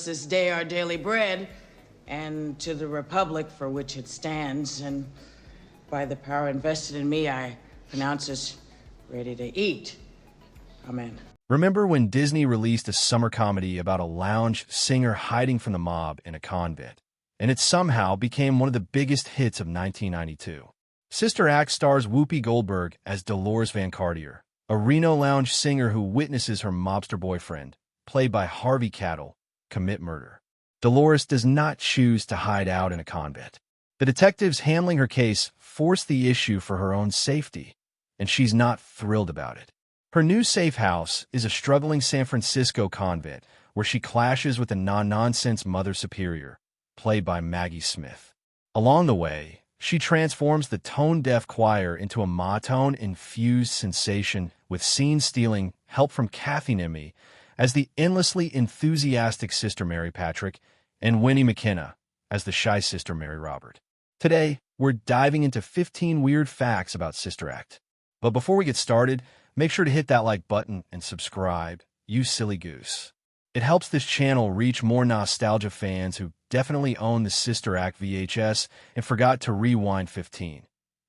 us this day our daily bread, and to the republic for which it stands, and by the power invested in me, I pronounce us ready to eat. Amen. Remember when Disney released a summer comedy about a lounge singer hiding from the mob in a convent, and it somehow became one of the biggest hits of 1992? Sister Act stars Whoopi Goldberg as Dolores Van Cartier, a Reno lounge singer who witnesses her mobster boyfriend, played by Harvey Keitel, commit murder. Dolores does not choose to hide out in a convent. The detectives handling her case force the issue for her own safety, and she's not thrilled about it. Her new safe house is a struggling San Francisco convent where she clashes with a non-nonsense Mother Superior, played by Maggie Smith. Along the way, she transforms the tone-deaf choir into a monotone-infused sensation with scene-stealing help from Kathy Niemi as the endlessly enthusiastic Sister Mary Patrick and Winnie McKenna as the shy Sister Mary Robert. Today, we're diving into 15 weird facts about Sister Act. But before we get started, make sure to hit that like button and subscribe, you silly goose. It helps this channel reach more nostalgia fans who definitely own the Sister Act VHS and forgot to rewind 15.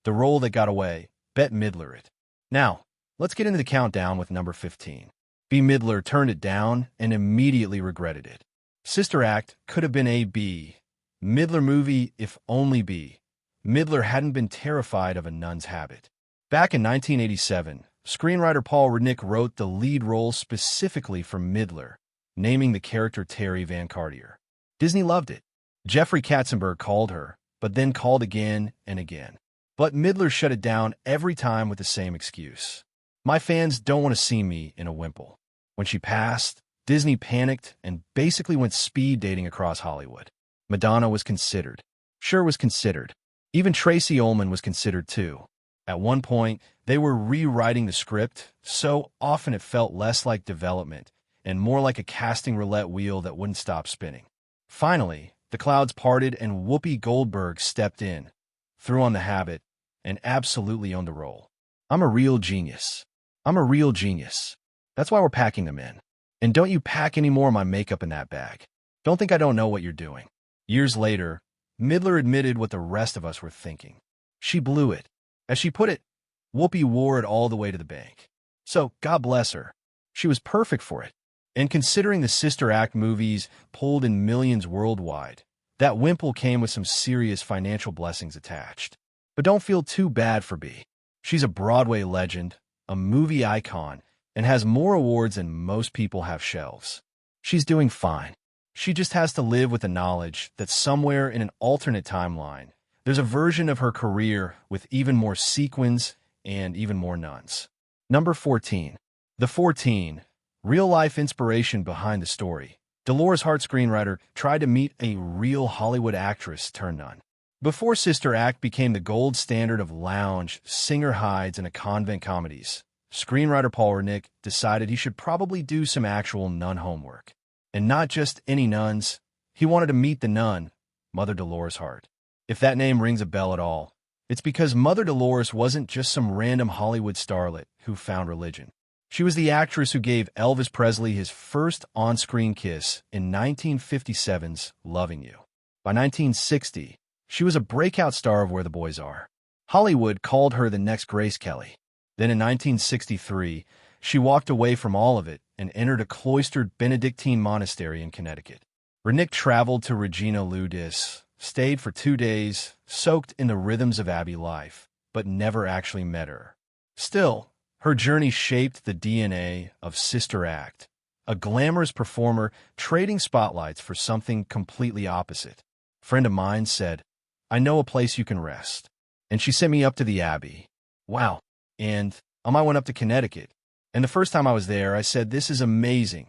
The role that got away, Bette Midler it. Now, let's get into the countdown with number 15. Bette Midler turned it down and immediately regretted it. Sister Act could have been a B. Midler movie if only B. Midler hadn't been terrified of a nun's habit. Back in 1987, screenwriter Paul Rudnick wrote the lead role specifically for Midler, naming the character Terry Van Cartier. Disney loved it. Jeffrey Katzenberg called her, but then called again and again. But Midler shut it down every time with the same excuse. My fans don't want to see me in a wimple. When she passed, Disney panicked and basically went speed dating across Hollywood. Madonna was considered. Cher was considered. Even Tracy Ullman was considered too. At one point, they were rewriting the script, so often it felt less like development and more like a casting roulette wheel that wouldn't stop spinning. Finally, the clouds parted and Whoopi Goldberg stepped in, threw on the habit, and absolutely owned the role. I'm a real genius. I'm a real genius. That's why we're packing them in. And don't you pack any more of my makeup in that bag. Don't think I don't know what you're doing. Years later, Midler admitted what the rest of us were thinking. She blew it. As she put it, Whoopi wore it all the way to the bank. So, God bless her. She was perfect for it. And considering the Sister Act movies pulled in millions worldwide, that wimple came with some serious financial blessings attached. But don't feel too bad for B. She's a Broadway legend, a movie icon, and has more awards than most people have shelves. She's doing fine. She just has to live with the knowledge that somewhere in an alternate timeline, there's a version of her career with even more sequins and even more nuns. Number 14. The 14. Real-life inspiration behind the story. Dolores Hart, screenwriter, tried to meet a real Hollywood actress turned nun. Before Sister Act became the gold standard of lounge, singer hides, and convent comedies, screenwriter Paul Rudnick decided he should probably do some actual nun homework. And not just any nuns. He wanted to meet the nun, Mother Dolores Hart. If that name rings a bell at all, it's because Mother Dolores wasn't just some random Hollywood starlet who found religion. She was the actress who gave Elvis Presley his first on-screen kiss in 1957's Loving You. By 1960, she was a breakout star of Where the Boys Are. Hollywood called her the next Grace Kelly. Then in 1963, she walked away from all of it and entered a cloistered Benedictine monastery in Connecticut. Rudnick traveled to Regina Ludis, stayed for 2 days, soaked in the rhythms of Abbey life, but never actually met her. Still, her journey shaped the DNA of Sister Act, a glamorous performer trading spotlights for something completely opposite. A friend of mine said, "I know a place you can rest." And she sent me up to the Abbey. Wow. And I went up to Connecticut. And the first time I was there, I said, "This is amazing.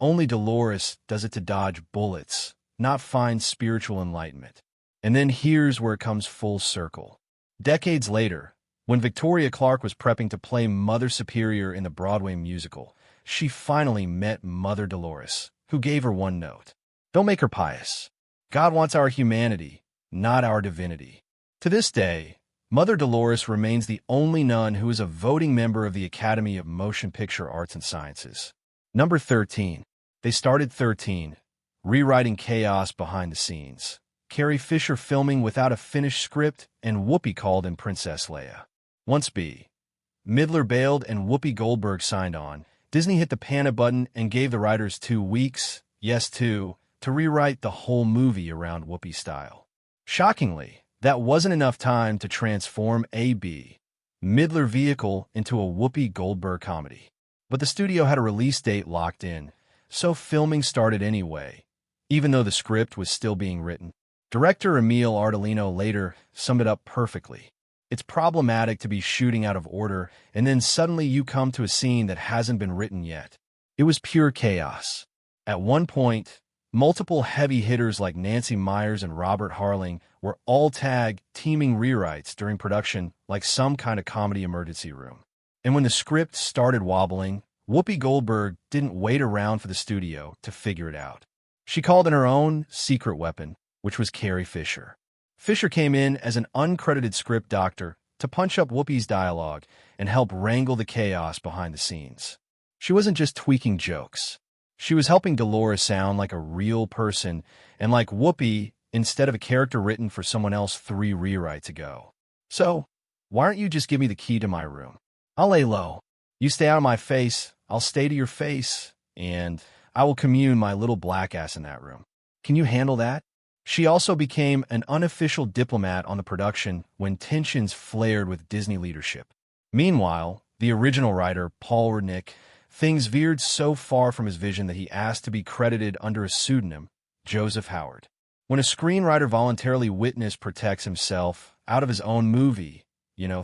Only Dolores does it to dodge bullets, not find spiritual enlightenment." And then here's where it comes full circle. Decades later, when Victoria Clark was prepping to play Mother Superior in the Broadway musical, she finally met Mother Dolores, who gave her one note. Don't make her pious. God wants our humanity, not our divinity. To this day, Mother Dolores remains the only nun who is a voting member of the Academy of Motion Picture Arts and Sciences. Number 13. They started 13, rewriting chaos behind the scenes. Carrie Fisher filming without a finished script, and Whoopi called in Princess Leia. Once Midler bailed and Whoopi Goldberg signed on, Disney hit the panic button and gave the writers 2 weeks, yes 2, to rewrite the whole movie around Whoopi's style. Shockingly, that wasn't enough time to transform A.B. Midler vehicle into a Whoopi Goldberg comedy. But the studio had a release date locked in, so filming started anyway, even though the script was still being written. Director Emile Ardolino later summed it up perfectly. It's problematic to be shooting out of order, and then suddenly you come to a scene that hasn't been written yet. It was pure chaos. At one point, multiple heavy hitters like Nancy Meyers and Robert Harling were all tagged teaming rewrites during production like some kind of comedy emergency room. And when the script started wobbling, Whoopi Goldberg didn't wait around for the studio to figure it out. She called in her own secret weapon, which was Carrie Fisher. Fisher came in as an uncredited script doctor to punch up Whoopi's dialogue and help wrangle the chaos behind the scenes. She wasn't just tweaking jokes. She was helping Dolores sound like a real person and like Whoopi instead of a character written for someone else 3 rewrites ago. So, why don't you just give me the key to my room? I'll lay low. You stay out of my face, I'll stay to your face, and I will commune my little black ass in that room. Can you handle that? She also became an unofficial diplomat on the production when tensions flared with Disney leadership. Meanwhile, the original writer, Paul Rudnick, things veered so far from his vision that he asked to be credited under a pseudonym, Joseph Howard. When a screenwriter voluntarily witness protects himself out of his own movie,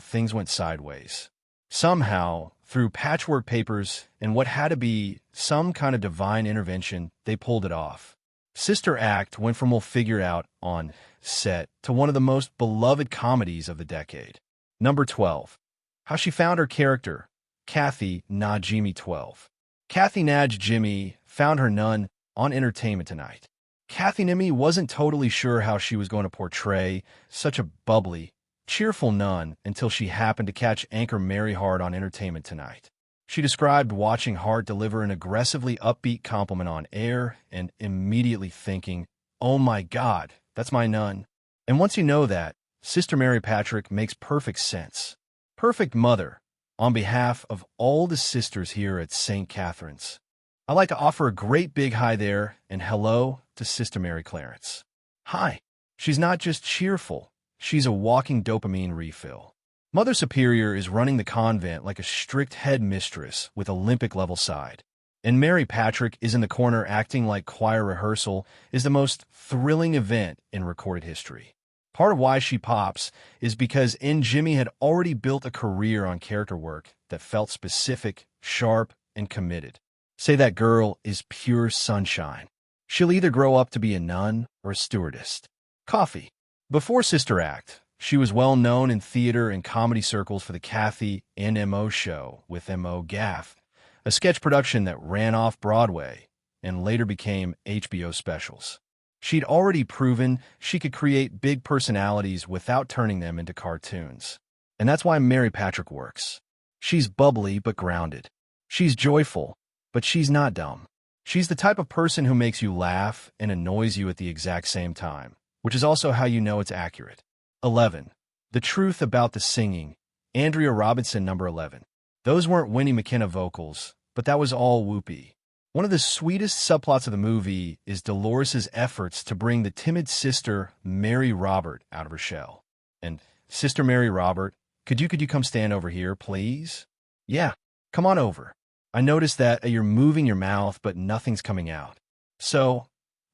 things went sideways. Somehow, through patchwork papers and what had to be some kind of divine intervention, they pulled it off. Sister Act went from we'll figure out on set to one of the most beloved comedies of the decade. Number 12. How she found her character, Kathy Najimy 12. Kathy Najimy found her nun on Entertainment Tonight. Kathy Najimy wasn't totally sure how she was going to portray such a bubbly, cheerful nun until she happened to catch anchor Mary Hart on Entertainment Tonight. She described watching Hart deliver an aggressively upbeat compliment on air and immediately thinking, oh my God, that's my nun. And once you know that, Sister Mary Patrick makes perfect sense. Perfect mother, on behalf of all the sisters here at St. Catherine's. I'd like to offer a great big hi there and hello to Sister Mary Clarence. Hi. She's not just cheerful, she's a walking dopamine refill. Mother Superior is running the convent like a strict headmistress with Olympic-level side. And Mary Patrick is in the corner acting like choir rehearsal is the most thrilling event in recorded history. Part of why she pops is because Jimmy had already built a career on character work that felt specific, sharp, and committed. Say that girl is pure sunshine. She'll either grow up to be a nun or a stewardess. Coffee. Before Sister Act, she was well known in theater and comedy circles for the Kathy and M.O. show with M.O. Gaff, a sketch production that ran off Broadway and later became HBO specials. She'd already proven she could create big personalities without turning them into cartoons. And that's why Mary Patrick works. She's bubbly but grounded. She's joyful, but she's not dumb. She's the type of person who makes you laugh and annoys you at the exact same time, which is also how you know it's accurate. 11. The truth about the singing. Andrea Robinson, number 11. Those weren't Winnie McKenna vocals, but that was all Whoopi. One of the sweetest subplots of the movie is Dolores' efforts to bring the timid sister, Mary Robert, out of her shell. And, Sister Mary Robert, could you come stand over here, please? Yeah, come on over. I noticed that you're moving your mouth, but nothing's coming out. So,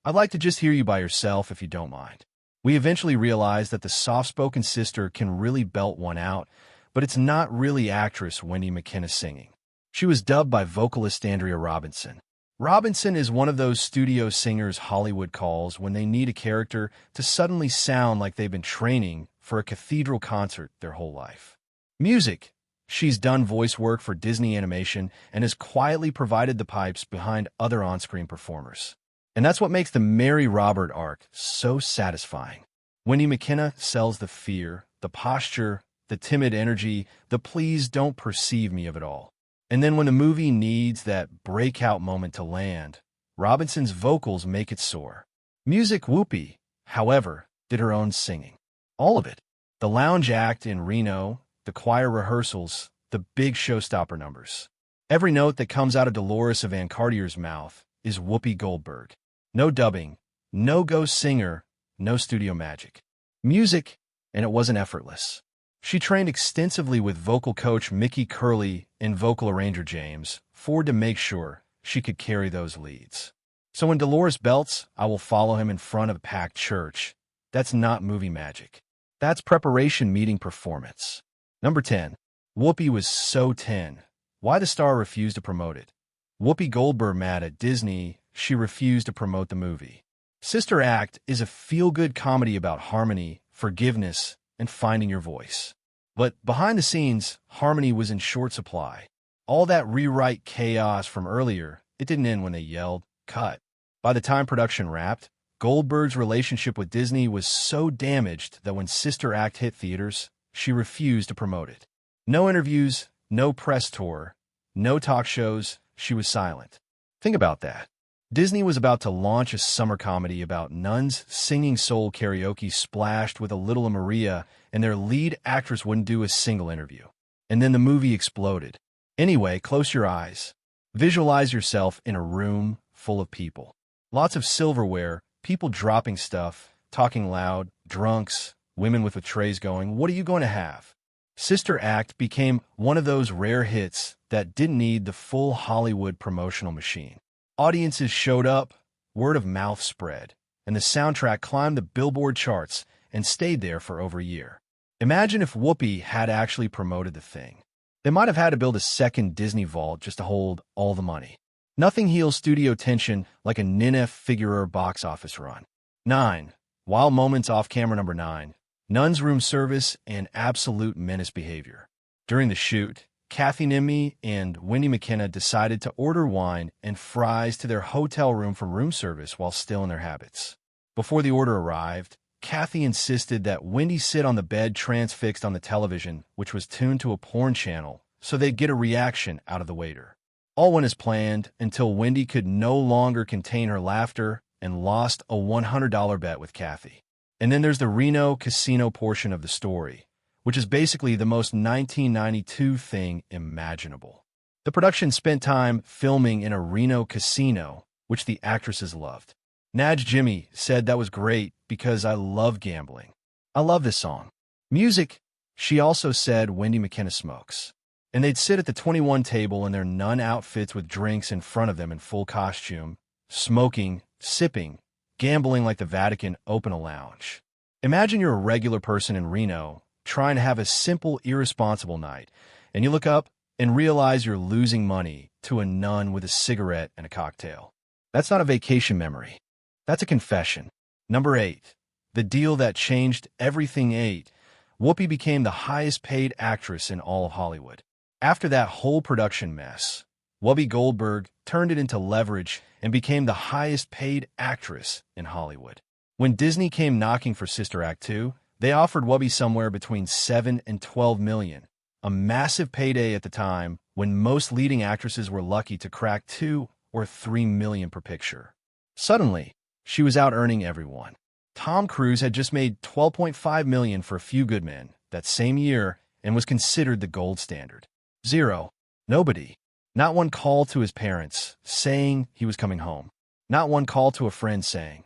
I'd like to just hear you by yourself if you don't mind. We eventually realized that the soft-spoken sister can really belt one out, but it's not really actress Wendy McKenna singing. She was dubbed by vocalist Andrea Robinson. Robinson is one of those studio singers Hollywood calls when they need a character to suddenly sound like they've been training for a cathedral concert their whole life. Music. She's done voice work for Disney Animation and has quietly provided the pipes behind other on-screen performers. And that's what makes the Mary Robert arc so satisfying. Wendy McKenna sells the fear, the posture, the timid energy, the please don't perceive me of it all. And then when the movie needs that breakout moment to land, Robinson's vocals make it soar. Music, Whoopi, however, did her own singing. All of it. The lounge act in Reno, the choir rehearsals, the big showstopper numbers. Every note that comes out of Dolores Van Cartier's mouth is Whoopi Goldberg. No dubbing, no ghost singer, no studio magic. Music, and it wasn't effortless. She trained extensively with vocal coach Mickey Curley and vocal arranger James Ford to make sure she could carry those leads. So when Dolores belts, "I will follow him" in front of a packed church, that's not movie magic. That's preparation meeting performance. Number 10. Whoopi was so 10. Why the star refused to promote it. Whoopi Goldberg mad at Disney, she refused to promote the movie. Sister Act is a feel-good comedy about harmony, forgiveness, and finding your voice. But behind the scenes, harmony was in short supply. All that rewrite chaos from earlier, it didn't end when they yelled, "Cut." By the time production wrapped, Goldberg's relationship with Disney was so damaged that when Sister Act hit theaters, she refused to promote it. No interviews, no press tour, no talk shows, she was silent. Think about that. Disney was about to launch a summer comedy about nuns singing soul karaoke splashed with a little Maria, and their lead actress wouldn't do a single interview. And then the movie exploded. Anyway, close your eyes. Visualize yourself in a room full of people. Lots of silverware, people dropping stuff, talking loud, drunks, women with trays going, "What are you going to have?" Sister Act became one of those rare hits that didn't need the full Hollywood promotional machine. Audiences showed up, word of mouth spread, and the soundtrack climbed the Billboard charts and stayed there for over a year. Imagine if Whoopi had actually promoted the thing. They might have had to build a second Disney vault just to hold all the money. Nothing heals studio tension like a Nina Figueroa box office run. 9. Wild moments off camera. Number 9. Nun's room service and absolute menace behavior. During the shoot, Kathy Niemi and Wendy McKenna decided to order wine and fries to their hotel room from room service while still in their habits. Before the order arrived, Kathy insisted that Wendy sit on the bed transfixed on the television, which was tuned to a porn channel, so they'd get a reaction out of the waiter. All went as planned until Wendy could no longer contain her laughter and lost a $100 bet with Kathy. And then there's the Reno casino portion of the story, which is basically the most 1992 thing imaginable. The production spent time filming in a Reno casino, which the actresses loved. Naj Jimmy said that was great because I love gambling. I love this song. Music, she also said Wendy McKenna smokes. And they'd sit at the 21 table in their nun outfits with drinks in front of them in full costume, smoking, sipping, gambling like the Vatican open a lounge. Imagine you're a regular person in Reno trying to have a simple, irresponsible night, and you look up and realize you're losing money to a nun with a cigarette and a cocktail. That's not a vacation memory. That's a confession. Number 8. The deal that changed everything. 8. Whoopi became the highest paid actress in all of Hollywood. After that whole production mess, Whoopi Goldberg turned it into leverage and became the highest paid actress in Hollywood. When Disney came knocking for Sister Act 2, they offered Whoopi somewhere between $7 and $12 million, a massive payday at the time when most leading actresses were lucky to crack $2 or $3 million per picture. Suddenly, she was out earning everyone. Tom Cruise had just made $12.5 million for A Few Good Men that same year and was considered the gold standard. 0. Nobody. Not one call to his parents saying he was coming home. Not one call to a friend saying,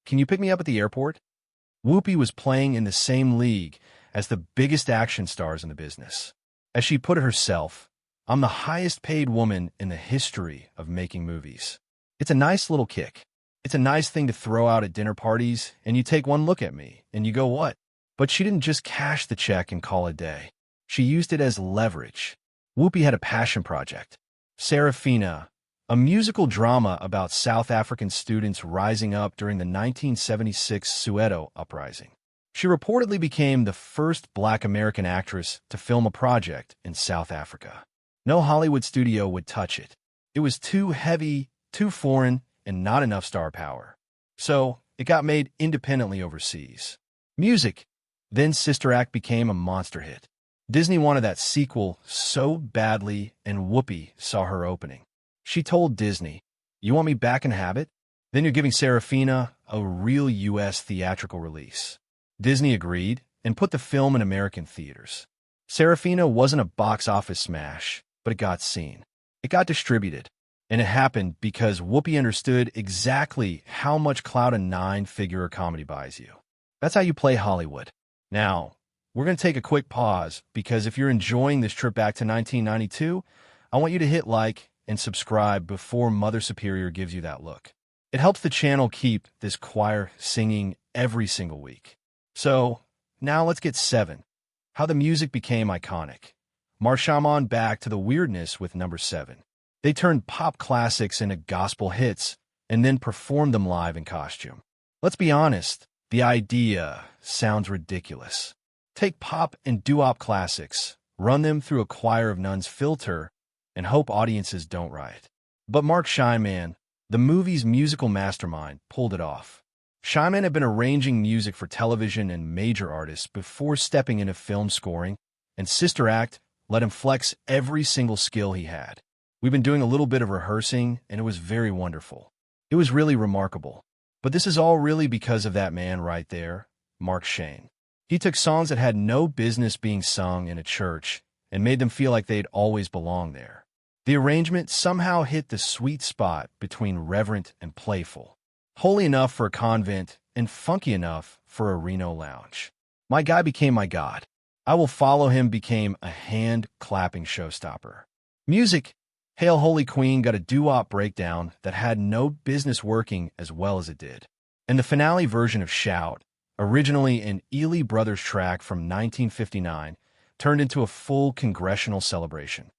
"Can you pick me up at the airport?" Whoopi was playing in the same league as the biggest action stars in the business. As she put it herself, "I'm the highest paid woman in the history of making movies." It's a nice little kick. It's a nice thing to throw out at dinner parties, and you take one look at me, and you go, "What?" But she didn't just cash the check and call it a day. She used it as leverage. Whoopi had a passion project. Serafina, a musical drama about South African students rising up during the 1976 Soweto uprising. She reportedly became the first Black American actress to film a project in South Africa. No Hollywood studio would touch it. It was too heavy, too foreign, and not enough star power. So it got made independently overseas. Music. Then Sister Act became a monster hit. Disney wanted that sequel so badly, and Whoopi saw her opening. She told Disney, You want me back in habit? Then you're giving Serafina a real U.S. theatrical release. Disney agreed and put the film in American theaters. Serafina wasn't a box office smash, but it got seen. It got distributed. And it happened because Whoopi understood exactly how much clout a nine-figure comedy buys you. That's how you play Hollywood. Now, we're going to take a quick pause because if you're enjoying this trip back to 1992, I want you to hit like and subscribe before Mother Superior gives you that look. It helps the channel keep this choir singing every single week. So, now let's get 7. How the music became iconic. March on back to the weirdness with number 7. They turned pop classics into gospel hits and then performed them live in costume. Let's be honest, the idea sounds ridiculous. Take pop and doo-wop classics, run them through a choir of nuns filter, and hope audiences don't riot. But Mark Scheinman, the movie's musical mastermind, pulled it off. Scheinman had been arranging music for television and major artists before stepping into film scoring, and Sister Act let him flex every single skill he had. We've been doing a little bit of rehearsing, and it was very wonderful. It was really remarkable. But this is all really because of that man right there, Mark Shane. He took songs that had no business being sung in a church and made them feel like they'd always belong there. The arrangement somehow hit the sweet spot between reverent and playful, holy enough for a convent and funky enough for a Reno lounge. My guy became my god. I Will Follow Him became a hand-clapping showstopper. Music, Hail Holy Queen got a doo-wop breakdown that had no business working as well as it did. And the finale version of Shout, originally an Ely Brothers track from 1959, turned into a full congressional celebration.